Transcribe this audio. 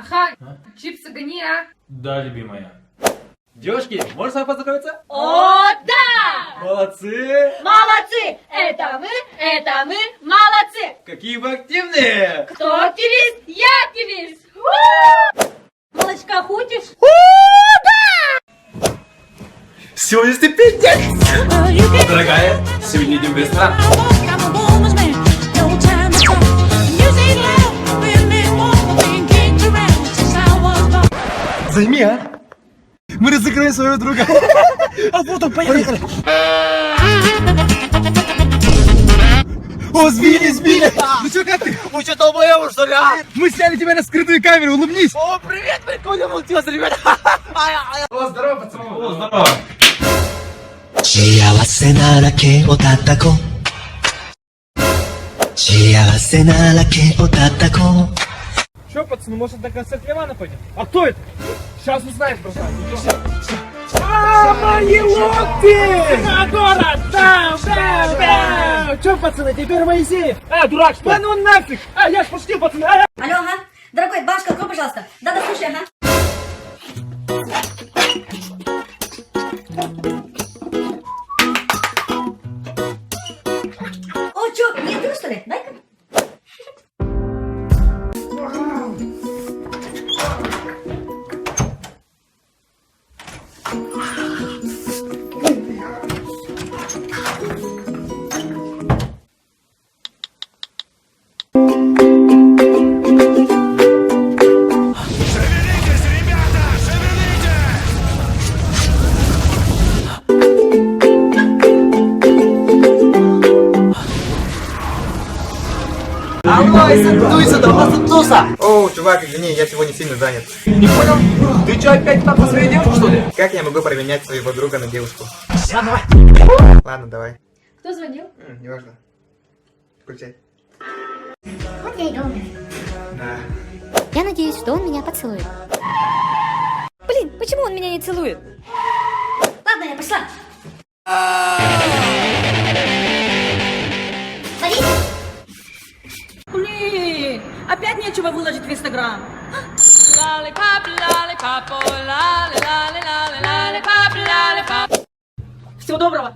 Ха, чипсы гони, а? Да, любимая. Девушки, можно с вами познакомиться? О, да! Молодцы! Молодцы! Это мы, молодцы! Какие вы активные! Кто активист? Я активист! Молочка хочешь? Сегодня стипендия! Дорогая, сегодня идем в ресторан. Займи, а? Мы разыграем своего друга. А потом поехали. О, сбили! Ну что, как ты? Вы что, долбоёбы, что ли, а? Мы сняли тебя на скрытую камеру, улыбнись. О, привет, прикольно получилось, ребята. О, здорово, пацаны. О, здорово. 幸せならけを叩こう幸せならけを叩こう Че, пацаны, может на концерт Ливана пойдем? А кто это? Сейчас узнаешь, братан. Мои локти! На город! Че, пацаны, теперь Моисеев? Дурак, что? Да ну нафиг! Я ж пошутил, пацаны! Алло, ага. Дорогой, бабушка, открой, пожалуйста. Да-да, слушай, ага. О, чё, не ты, что ли? Дай-ка. Туйся, да у нас тут туса. Оу, чувак, извини, я сегодня сильно занят. Не понял? Ты что, опять там по своей девушке, что ли? Как я могу променять своего друга на девушку? Ладно, давай. Кто звонил? Неважно. Включай. Вот я и думаю. Да. Я надеюсь, что он меня поцелует. Блин, почему он меня не целует? Ладно, я пошла. Лови. Блин, опять нечего выложить в Инстаграм. Всего доброго.